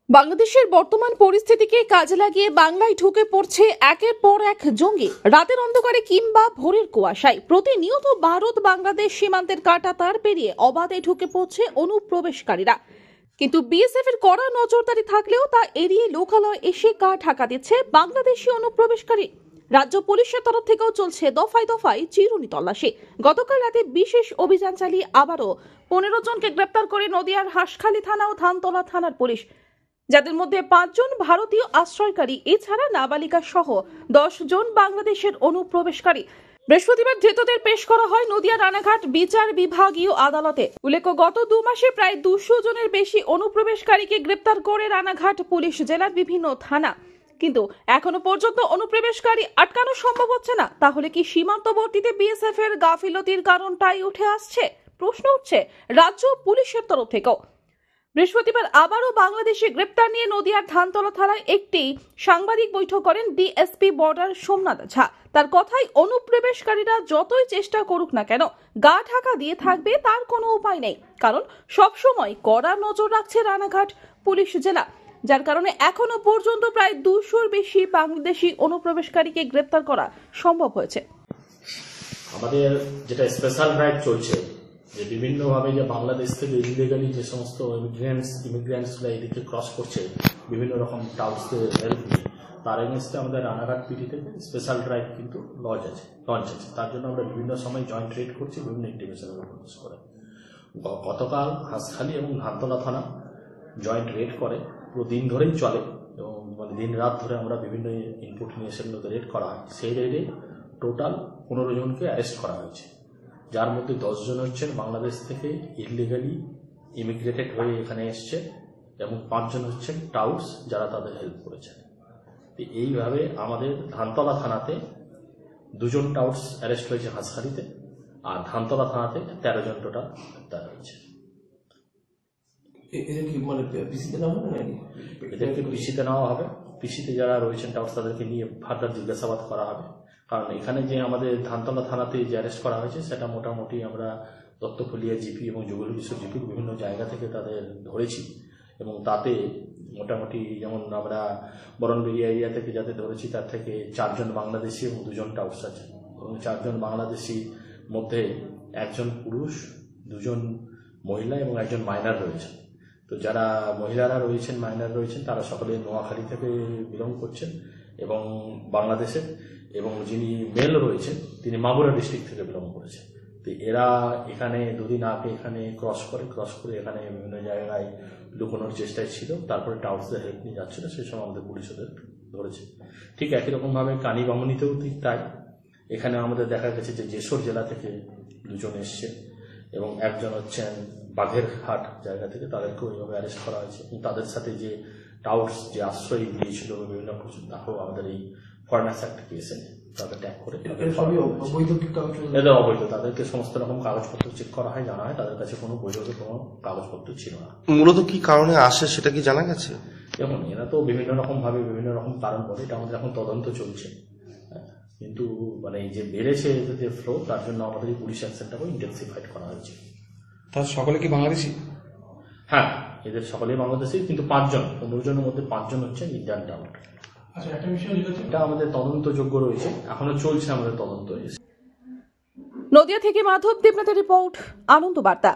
বাংলাদেশের বর্তমান পরিস্থিতিকে কাজে লাগিয়ে বাংলায় ঢুকে পড়ছে একের পর এক জঙ্গি। রাতের অন্ধকারে কিংবা ভোরের কুয়াশায় প্রতিনিয়ত ভারত বাংলাদেশ সীমান্তের কাঁটাতার পেরিয়ে অবাধে ঢুকে পড়ছে অনুপ্রবেশকারীরা। কিন্তু বিএসএফ এর কড়া নজরদারি থাকলেও তা এড়িয়ে লোকালয়ে এসে গা ঢাকা দিচ্ছে বাংলাদেশি অনুপ্রবেশকারী। রাজ্য পুলিশের তরফ থেকেও চলছে দফায় দফায় চিরুনি তল্লাশি। গতকাল রাতে বিশেষ অভিযান চালিয়ে আবারও 15 জনকে গ্রেপ্তার করে নদিয়ার হাঁসখালী থানা ও ধানতলা থানার পুলিশ, যাদের মধ্যে 5 জন ভারতীয় আশ্রয়কারী, এছাড়া নাবালিকা সহ 10 জন বাংলাদেশের অনুপ্রবেশকারী। বৃহস্পতিবার ধৃতদের পেশ করা হয় নদিয়া রানাঘাট বিচার বিভাগীয় আদালতে। উল্লেখ্য, গত 2 মাসে প্রায় 200 জনের বেশি অনুপ্রবেশকারীকে গ্রেপ্তার করে রানাঘাট পুলিশ জেলার বিভিন্ন থানা। কিন্তু এখনো পর্যন্ত অনুপ্রবেশকারী আটকানো সম্ভব হচ্ছে না। তাহলে কি সীমান্তবর্তীতে বিএসএফ এর গাফিলতির কারণটাই উঠে আসছে? প্রশ্ন উঠছে রাজ্য পুলিশের তরফ থেকেও। বৃহস্পতিবার আবারও বাংলাদেশি গ্রেপ্তার নিয়ে নদিয়ার ধানতলা থানায় একটি সাংবাদিক বৈঠক করেন ডিএসপি বর্ডার সোমনাথ ঝা। তার কথায়, অনুপ্রবেশকারীরা যতই চেষ্টা করুক না কেন গা ঢাকা দিয়ে থাকবে তার কোনো উপায় নেই, কারণ সবসময় কড়া নজর রাখছে রানাঘাট পুলিশ জেলা, যার কারণে এখনো পর্যন্ত প্রায় 200-র বেশি বাংলাদেশি অনুপ্রবেশকারীকে গ্রেপ্তার করা সম্ভব হয়েছে। আমাদের যেটা স্পেশাল ড্রাইভ চলছে, যে বিভিন্নভাবে যে বাংলাদেশ থেকে ইলিগালি যে সমস্ত ইমিগ্রেন্টসরা এদিকে ক্রস করছে বিভিন্ন রকম টাউসদের হেল্প নিয়ে, তার এগেনস্টে আমাদের রানাঘাট পিটি থেকে স্পেশাল ড্রাইভ কিন্তু লঞ্চ আছে। তার জন্য আমরা বিভিন্ন সময় জয়েন্ট রেড করছি বিভিন্ন ইন্টিমেশনের উপর করে। গতকাল হাঁসখালী এবং ধানতলা থানা জয়েন্ট রেড করে, পুরো দিন ধরেই চলে এবং দিন রাত ধরে আমরা বিভিন্ন ইনপুট নিয়ে সেগুলোতে রেড করা হয়। সেই রেডে টোটাল 15 জনকে অ্যারেস্ট করা হয়েছে, যার মধ্যে 10 জন হচ্ছেন বাংলাদেশ থেকে ইলিগালি ইমিগ্রেটেড হয়ে এখানে এসছে এবং 5 জন হচ্ছেন টাউস যারা তাদের হেল্প করেছেন। এইভাবে আমাদের ধানতলা থানাতে 2 জন টাউস অ্যারেস্ট হয়েছে হাঁসখালীতে, আর ধানতলা থানাতে 13 জন টোটাল গ্রেপ্তার হয়েছে। এদেরকে পিসিতে নেওয়া হবে। পিসিতে যারা রয়েছেন টাউস তাদেরকে নিয়ে ফার্দার জিজ্ঞাসাবাদ করা হবে। কারণ এখানে যে আমাদের ধানতলা থানাতে যে অ্যারেস্ট করা হয়েছে সেটা মোটামুটি আমরা দত্তফুলিয়া জিপি এবং যুগলকিশোর জিপির বিভিন্ন জায়গা থেকে তাদের ধরেছি, এবং তাতে মোটামুটি যেমন আমরা বরণবেড়িয়া এরিয়া থেকে যাতে ধরেছি তার থেকে 4 জন বাংলাদেশি এবং 2 জন টাউস আছে, এবং 4 জন বাংলাদেশি মধ্যে 1 জন পুরুষ, 2 জন মহিলা এবং 1 জন মাইনার রয়েছে। তো যারা মহিলারা রয়েছেন, মাইনার রয়েছেন, তারা সকলে নোয়াখালী থেকে বিলং করছেন এবং বাংলাদেশে, এবং যিনি মেল রয়েছেন তিনি মাগুরা ডিস্ট্রিক্ট থেকে বিলং করেছেন। তো এরা এখানে 2 দিন আগে এখানে ক্রস করে এখানে বিভিন্ন জায়গায় লুকোনোর চেষ্টায় ছিল, তারপরে টাউসদের হেল্প নিয়ে যাচ্ছিল, সেই সময় আমাদের পুলিশ ওদের ধরেছে। ঠিক একই রকমভাবে কানিবামনিতেও ঠিক তাই। এখানে আমাদের দেখা গেছে যে যশোর জেলা থেকে 2 জন এসছে এবং 1 জন হচ্ছেন বাঘেরহাট জায়গা থেকে, তাদেরকেও এইভাবে অ্যারেস্ট করা হয়েছে। এবং তাদের সাথে যে টাউস যে আশ্রয় দিয়েছিল বিভিন্ন কিছু, তাকেও আমাদের এই ফরেনার্স অ্যাক্ট কেসে তাদের ট্যাগ করে এদের অবৈধ, তাদেরকে সমস্ত রকম কাগজপত্র চেক করা হয়, জানা হয় তাদের কাছে কোনো বৈধ কোনো কাগজপত্র ছিল না। মূলত কি কারণে আসে সেটা কি জানা গেছে? যেমন এরা তো বিভিন্ন রকম ভাবে বিভিন্ন রকম কারণ বলে, এটা আমাদের এখন তদন্ত চলছে, কিন্তু মানে এই যে বেড়েছে এদের যে ফ্লো, তার জন্য আমাদের এই পুলিশ অ্যাকশনটাকেও ইন্টেন্সিফাইড করা হয়েছে। তার সকলে কি বাংলাদেশি? হ্যাঁ, এদের সকলেই বাংলাদেশি, কিন্তু 5 জন, 15 জনের মধ্যে 5 জন হচ্ছেন ইন্ডিয়ান টাউন। এটা আমাদের তদন্তযোগ্য রয়েছে, এখনো চলছে আমাদের তদন্ত। নদিয়া থেকে মাধব দেবনাথের রিপোর্ট, আনন্দ বার্তা।